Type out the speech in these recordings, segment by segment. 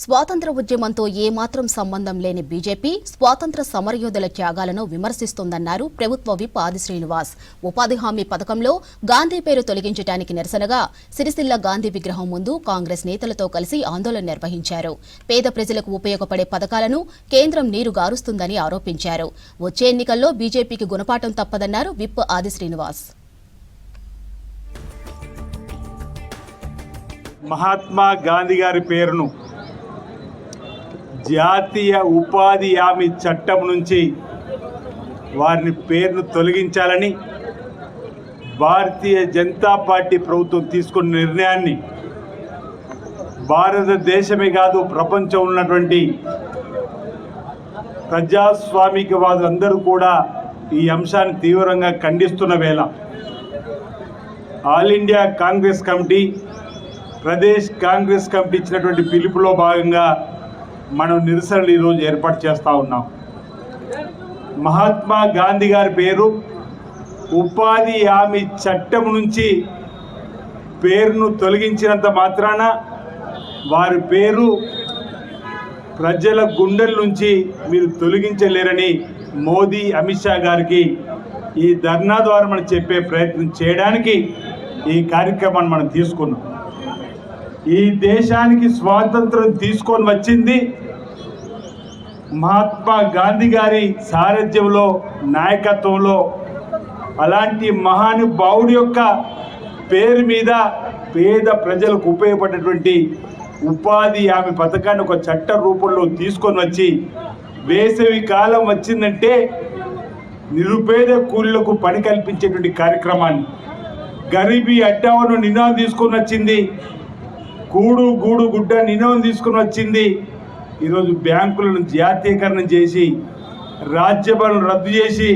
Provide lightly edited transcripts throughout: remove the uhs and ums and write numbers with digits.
స్వాతంత్ర ఉద్యమంతో ఏమాత్రం సంబంధం లేని బీజేపీ స్వాతంత్ర సమరయోధుల త్యాగాలను విమర్శిస్తోందన్నారు ప్రభుత్వ విప్ ఆది శ్రీనివాస్. ఉపాధి హామీ పథకంలో గాంధీ పేరు తొలగించడానికి నిరసనగా సిరిసిల్ల గాంధీ విగ్రహం ముందు కాంగ్రెస్ నేతలతో కలిసి ఆందోళన నిర్వహించారు. పేద ప్రజలకు ఉపయోగపడే పథకాలను కేంద్రం నీరుగారుస్తుందని ఆరోపించారు. వచ్చే ఎన్నికల్లో బీజేపీకి గుణపాఠం తప్పదన్నారు విప్ ఆది శ్రీనివాస్. మహాత్మా గాంధీ గారి పేరును జాతీయ ఉపాధి హామీ చట్టం నుంచి వారిని పేరును తొలగించాలని భారతీయ జనతా పార్టీ ప్రభుత్వం తీసుకున్న నిర్ణయాన్ని భారతదేశమే కాదు ప్రపంచం ఉన్నటువంటి ప్రజాస్వామికవాదులందరూ కూడా ఈ అంశాన్ని తీవ్రంగా ఖండిస్తున్న వేళ all India Congress committee, Pradesh Congress committee ఇచ్చినటువంటి పిలుపులో భాగంగా మనం నిరసనలు ఈరోజు ఏర్పాటు చేస్తూ ఉన్నాం. మహాత్మా గాంధీ గారి పేరు ఉపాధి హామీ చట్టం నుంచి పేరును తొలగించినంత మాత్రాన వారి పేరు ప్రజల గుండెల నుంచి మీరు తొలగించలేరని మోదీ, అమిత్ షా గారికి ఈ ధర్నా ద్వారా మనం చెప్పే ప్రయత్నం చేయడానికి ఈ కార్యక్రమాన్ని మనం తీసుకున్నాం. ఈ దేశానికి స్వాతంత్రం తీసుకొని వచ్చింది మహాత్మా గాంధీ గారి సారథ్యంలో, నాయకత్వంలో. అలాంటి మహానుభావుడి యొక్క పేరు మీద పేద ప్రజలకు ఉపయోగపడేటువంటి ఉపాధి హామీ పథకాన్ని ఒక చట్ట రూపంలో తీసుకొని వచ్చి వేసవి కాలం వచ్చిందంటే నిరుపేద కూలీలకు పని కల్పించేటువంటి కార్యక్రమాన్ని, గరీబీ హఠావోను నినాదం తీసుకొని వచ్చింది, కూడు గూడు గుడ్డ నినాదం తీసుకుని వచ్చింది. ఈరోజు బ్యాంకులను జాతీయకరణ చేసి రాజ్యభరణను రద్దు చేసి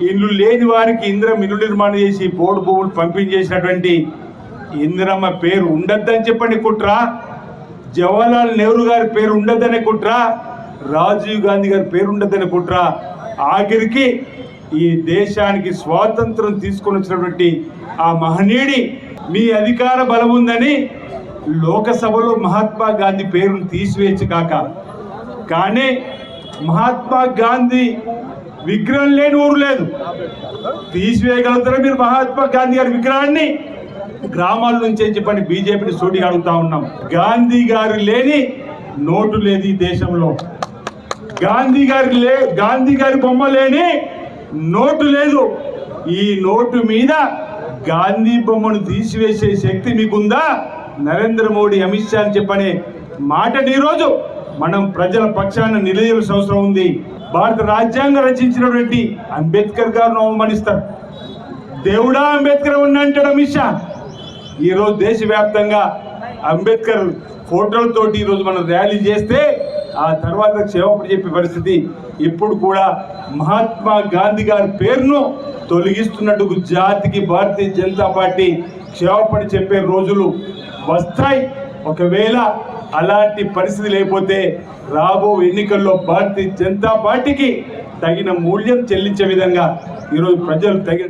ఇల్లు లేని వారికి ఇందిరమ్మ ఇల్లు నిర్మాణం చేసి బోర్డు భూములు పంపించేసినటువంటి ఇందిరమ్మ పేరు ఉండద్దని చెప్పండి కుట్ర, జవహర్లాల్ నెహ్రూ గారి పేరు ఉండద్దనే కుట్ర, రాజీవ్ గాంధీ గారి పేరు ఉండద్దనే కుట్ర. ఆఖరికి ఈ దేశానికి స్వాతంత్రం తీసుకొని వచ్చినటువంటి ఆ మహనీయుడి మీ అధికార బలం ఉందని లోకసభలో మహాత్మా గాంధీ పేరును తీసివేయచ్చు కాక, కానీ మహాత్మా గాంధీ విగ్రహం లేని ఊరు లేదు. తీసివేయగలుగుతారా మీరు మహాత్మా గాంధీ గారి విగ్రహాన్ని? గ్రామాల నుంచి అని చెప్పని బీజేపీని సూటిగా అడుగుతా ఉన్నాం. గాంధీ గారు లేని నోటు లేదు ఈ దేశంలో. గాంధీ గారి బొమ్మ లేని నోటు లేదు. ఈ నోటు మీద గాంధీ బొమ్మను తీసివేసే శక్తి మీకుందా? నరేంద్ర మోడీ, అమిత్ షా అని చెప్పనే మాటని ఈరోజు మనం ప్రజల పక్షాన నిలయాల్సిన అవసరం ఉంది. భారత రాజ్యాంగం రచించినటువంటి అంబేద్కర్ గారిని అవమానిస్తారు. దేవుడా అంబేద్కర్ ఉన్నంటాడు అమిత్ షా. ఈరోజు దేశవ్యాప్తంగా అంబేద్కర్ ఫోటోలతోటి ఈరోజు మనం ర్యాలీ చేస్తే ఆ తర్వాత క్షేమపడి చెప్పే పరిస్థితి. ఇప్పుడు కూడా మహాత్మా గాంధీ గారి పేరును తొలగిస్తున్నట్టు జాతికి భారతీయ జనతా పార్టీ క్షేమపడి చెప్పే రోజులు వస్తాయి. ఒకవేళ అలాంటి పరిస్థితి లేకపోతే రాబో ఎన్నికల్లో భారతీయ జనతా పార్టీకి తగిన మూల్యం చెల్లించే విధంగా ఈరోజు ప్రజలు తగిన